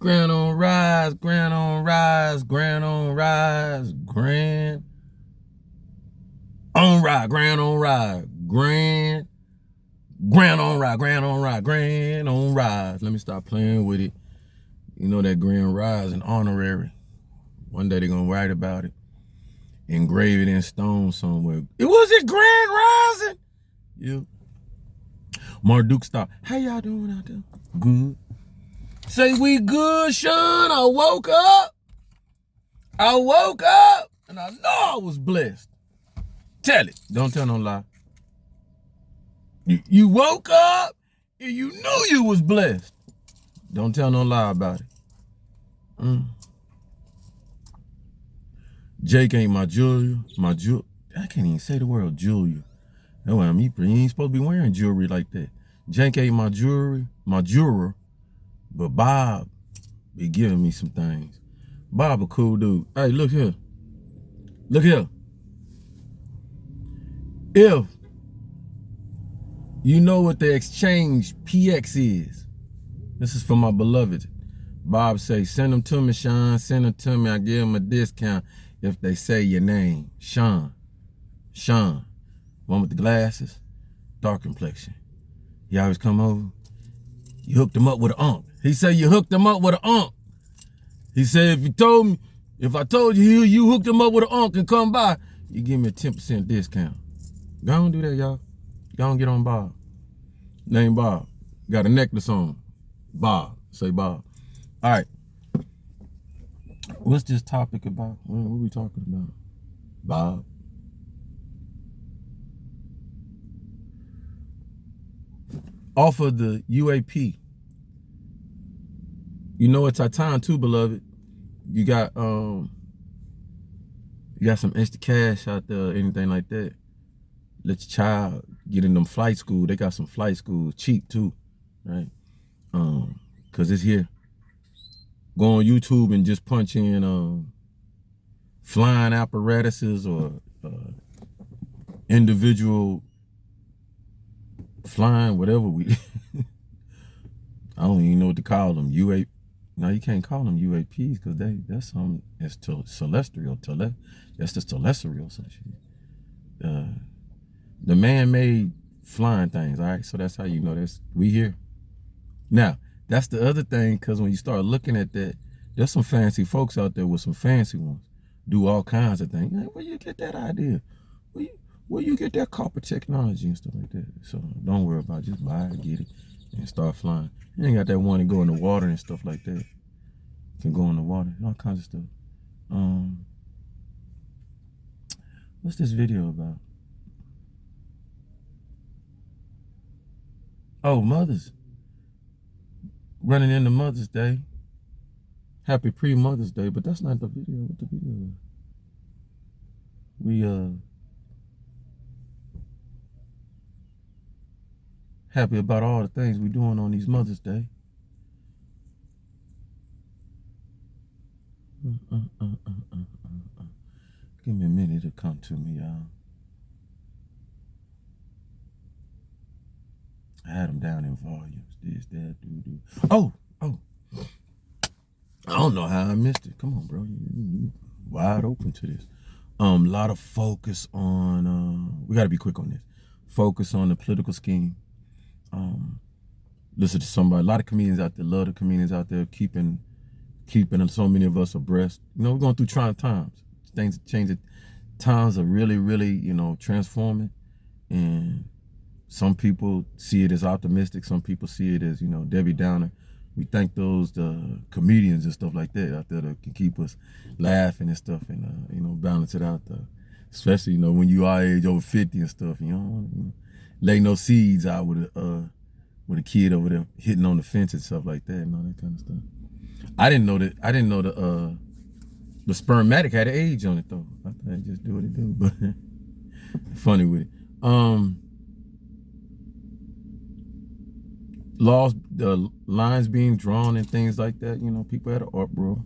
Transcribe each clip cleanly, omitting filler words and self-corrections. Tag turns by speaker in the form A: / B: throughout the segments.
A: Grand on rise, grand on rise, grand on rise, grand on rise, grand on rise, grand on rise, grand on rise, grand on rise. Let me stop playing with it. You know that grand rise an honorary. One day they're gonna write about it, engrave it in stone somewhere. It was it grand rising. Yeah. Marduk stop. How y'all doing out there? Good. Say we good, Sean. I woke up and I know I was blessed. Tell it. Don't tell no lie. You woke up and you knew you was blessed. Don't tell no lie about it. Jake ain't my Julia. I can't even say the word Julia. That's why he ain't supposed to be wearing jewelry like that. Jake ain't my juror. But Bob be giving me some things. Bob a cool dude. Hey, look here. Look here. If you know what the exchange PX is, this is for my beloved. Bob say, send them to me, Sean. Send them to me. I give them a discount if they say your name. Sean. One with the glasses, dark complexion. He always come over. You hooked him up with an unk. He said you hooked him up with an unk. He said if I told you you hooked him up with an unk and come by, you give me a 10% discount. Go on do that, y'all. Go on get on Bob. Name Bob. Got a necklace on. Bob. Say Bob. All right. What's this topic about? What are we talking about? Bob. Off of the UAP. You know it's our time too, beloved. You got some Instacash out there, anything like that. Let your child get in them flight school. They got some flight schools, cheap too, right? Cause it's here. Go on YouTube and just punch in flying apparatuses or individual flying, whatever we I don't even know what to call them. UAP. No, you can't call them UAPs because that's something it's celestial. That's the celestial shit. The man-made flying things, all right? So that's how you know we here. Now, that's the other thing, because when you start looking at that, there's some fancy folks out there with some fancy ones. Do all kinds of things. Hey, where you get that idea? Where you get that copper technology and stuff like that? So don't worry about it. Just buy it, get it, and start flying. You ain't got that one to go in the water and stuff like that. You can go in the water, all kinds of stuff. What's this video about? Oh, mothers. Running into Mother's Day. Happy pre-Mother's Day, but that's not the video. What the video is? We happy about all the things we doing on these Mother's Day. Give me a minute to come to me, y'all. I had them down in volumes. This, that, do. Oh. I don't know how I missed it. Come on, bro. You wide open to this. A lot of focus on, we got to be quick on this. Focus on the political scheme. Listen to somebody. A lot of comedians out there, love the comedians out there, keeping so many of us abreast. You know, we're going through trying times. Things changing. Times are really, really, transforming. And some people see it as optimistic. Some people see it as, Debbie Downer. We thank those comedians and stuff like that out there that can keep us laughing and stuff and, balance it out there. Especially, when you are age over 50 and stuff, lay no seeds out with a kid over there hitting on the fence and stuff like that and all that kind of stuff. I didn't know the spermatic had an age on it though. I thought it just do what it do, but funny with it. Laws, the lines being drawn and things like that, people had an uproar.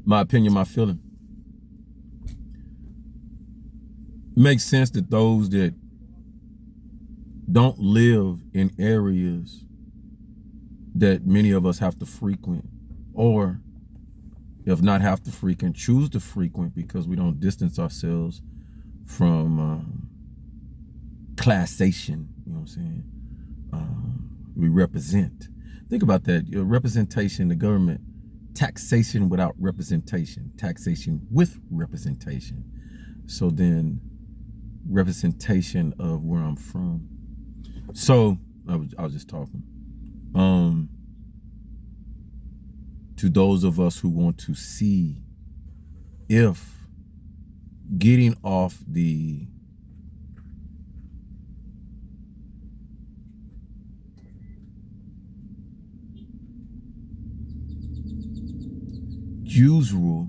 A: My opinion, my feeling. Makes sense that those that don't live in areas that many of us have to frequent Or if not have to frequent, choose to frequent because we don't distance ourselves from classation. You know what I'm saying? We represent. Think about that. Your representation, the government, taxation without representation, taxation with representation. So then representation of where I'm from. So I was just talking. To those of us who want to see if getting off the usual,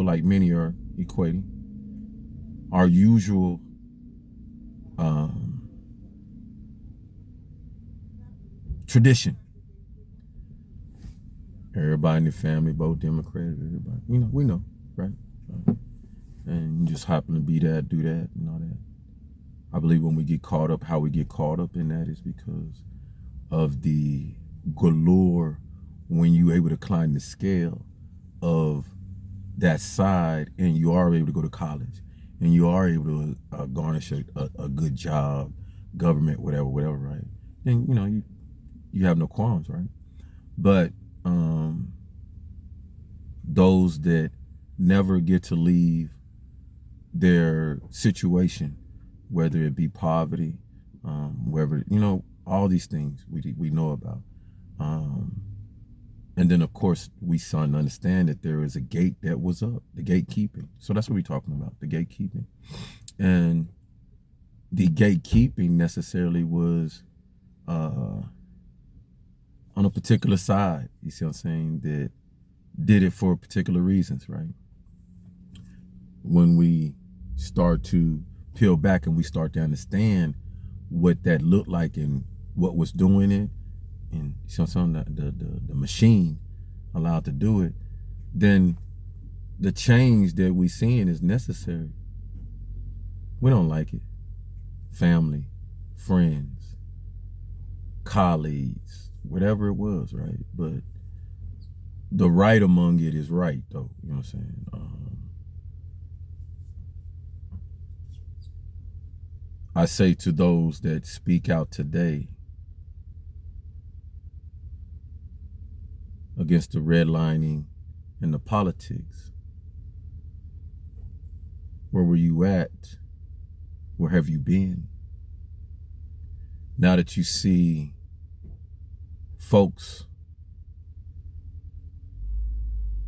A: like many are equating, our usual tradition. Everybody in the family vote Democratic. Everybody, we know, right? And you just happen to be that, do that, and all that. I believe when we get caught up, how we get caught up in that is because of the galore when you're able to climb the scale of that side and you are able to go to college and you are able to garnish a good job, government, whatever, right? And you have no qualms, right? But those that never get to leave their situation, whether it be poverty, wherever, all these things we know about. And then, of course, we starting to understand that there is a gate that was up, the gatekeeping. So that's what we're talking about, the gatekeeping. And the gatekeeping necessarily was on a particular side, you see what I'm saying, that did it for particular reasons, right? When we start to peel back and we start to understand what that looked like and what was doing it, and you see what I'm saying, the machine allowed to do it, then the change that we seeing is necessary. We don't like it. Family, friends, colleagues, whatever it was, right? But the right among it is right, though. You know what I'm saying? I say to those that speak out today against the redlining and the politics, where were you at? Where have you been? Now that you see folks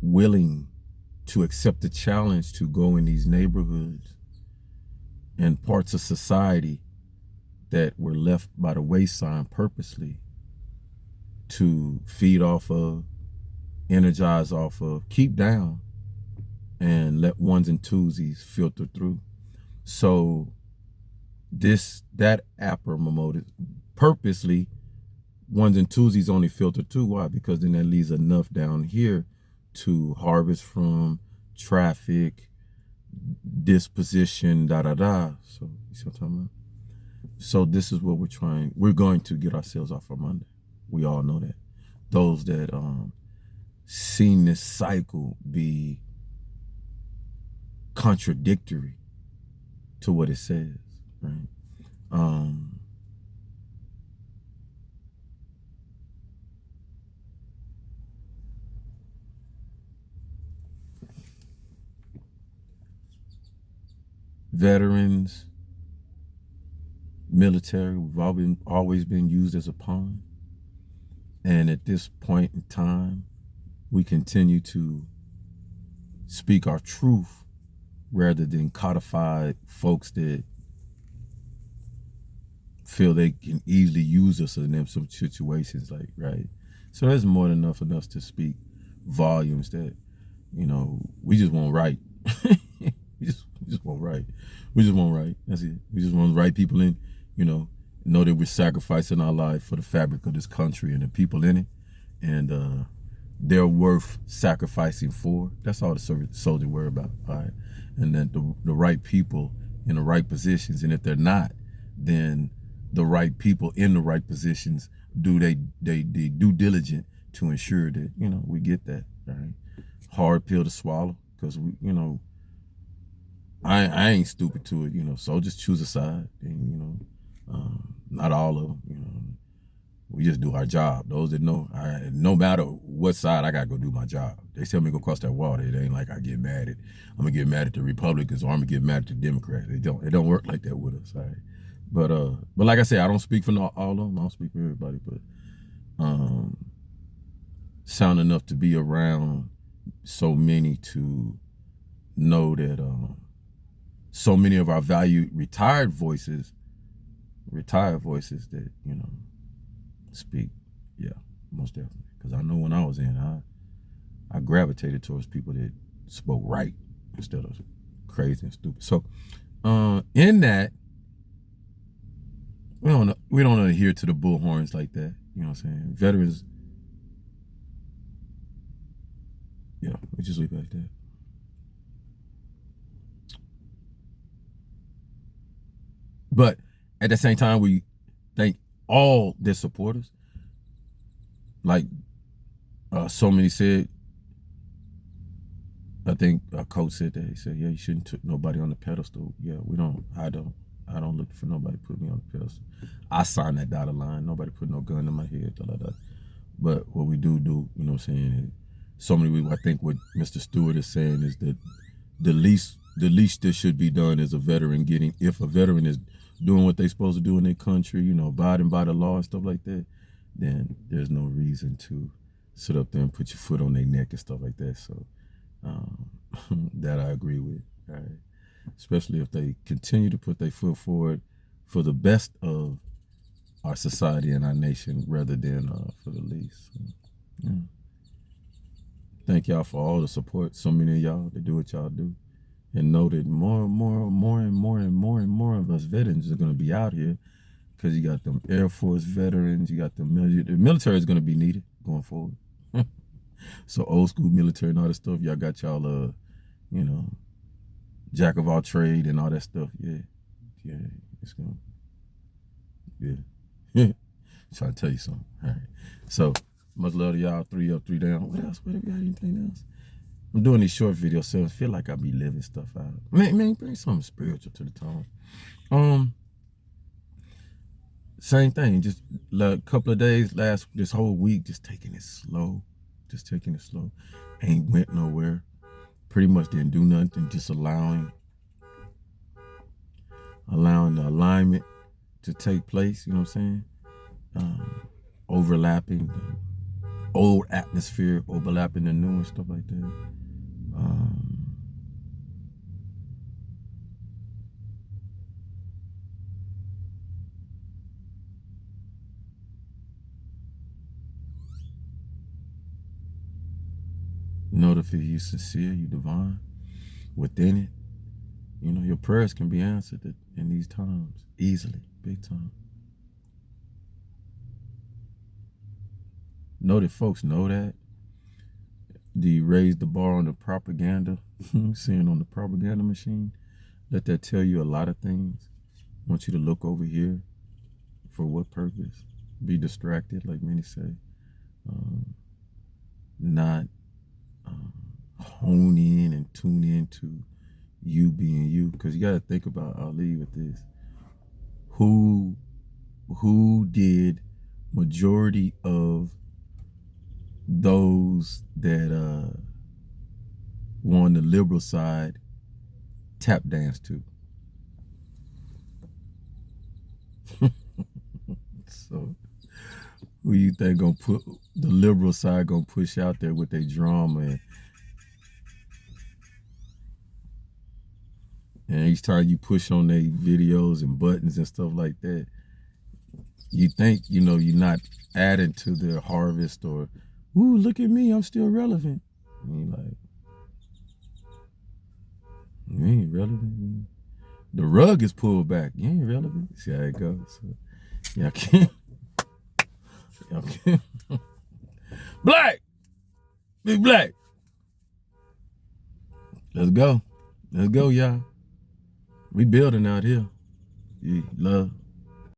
A: willing to accept the challenge to go in these neighborhoods and parts of society that were left by the wayside purposely to feed off of, energize off of, keep down, and let ones and twosies filter through. So that appromoted purposely, ones and twosies only filter through. Why? Because then that leaves enough down here to harvest from, traffic, disposition, So you see what I'm talking about? So this is what we're going to get ourselves off from under. We all know that. Those that seen this cycle be contradictory to what it says, right? Veterans, military, we've always been used as a pawn. And at this point in time, we continue to speak our truth rather than codified folks that feel they can easily use us in them some situations, like, right? So there's more than enough of us to speak volumes that, we just won't write. we just won't write. We just won't write. That's it. We just want to write people in, know that we're sacrificing our life for the fabric of this country and the people in it. And they're worth sacrificing for. That's all the soldier worry about, all right? And then the right people in the right positions. And if they're not, then the right people in the right positions do they due diligent to ensure that, you know, we get that, right? Hard pill to swallow, because we, you know, I ain't stupid to it, you know. So just choose a side, and you know, not all of them, you know. We just do our job. Those that know, no matter what side, I gotta go do my job. They tell me to go cross that water. It ain't like I get mad at, I'm gonna get mad at the Republicans or I'm gonna get mad at the Democrats. It don't work like that with us, all right? But like I said, I don't speak for all of them. I don't speak for everybody, but sound enough to be around so many to know that so many of our valued retired voices that, you know, speak. Yeah, most definitely. Because I know when I was in, I gravitated towards people that spoke right instead of crazy and stupid. So in that, we don't adhere to the bullhorns like that. You know what I'm saying? Veterans, yeah, we just leave it like that. But at the same time, we thank all their supporters. Like so many said, I think a coach said that. He said, yeah, you shouldn't put nobody on the pedestal. Yeah, I don't look for nobody to put me on the pedestal. I signed that dotted line. Nobody put no gun in my head, da, da, da. But what we do, you know what I'm saying? So many people, I think what Mr. Stewart is saying is that the least that should be done is a veteran if a veteran is doing what they're supposed to do in their country, you know, abiding by the law and stuff like that, then there's no reason to sit up there and put your foot on their neck and stuff like that. So that I agree with, right? Especially if they continue to put their foot forward for the best of our society and our nation rather than for the least. So, yeah. Thank y'all for all the support. So many of y'all that do what y'all do. And know that more of us veterans are going to be out here, because you got them Air Force veterans, you got the military is going to be needed going forward. So old school military and all that stuff, y'all got y'all, you know, jack of all trade and all that stuff. Yeah, it's going to, yeah. Trying to tell you something. All right. So much love to y'all. 3 up, 3 down. What else? What have we got? Anything else? I'm doing these short videos, so I feel like I be living stuff out. Man, bring something spiritual to the tone. Same thing, just like a couple of days, this whole week, just taking it slow. Ain't went nowhere. Pretty much didn't do nothing, just allowing the alignment to take place, you know what I'm saying? Overlapping the old atmosphere, overlapping the new and stuff like that. Know that if you're sincere, you're divine within it, you know, your prayers can be answered in these times easily, big time. Know that folks know that. Do you raise the bar on the propaganda, seeing on the propaganda machine? Let that tell you a lot of things. I want you to look over here. For what purpose? Be distracted, like many say. Not hone in and tune in to you being you. Because you got to think about, I'll leave with this. Who did majority of those that were on the liberal side tap dance to? So who you think gonna put the liberal side gonna push out there with their drama, and each time you push on their videos and buttons and stuff like that, you think, you know, you're not adding to their harvest, or, ooh, look at me, I'm still relevant. And you're like, you ain't relevant. The rug is pulled back. You ain't relevant. See how it goes. So, y'all can't. Black! Big Black! Let's go, y'all. We building out here. Yeah, love.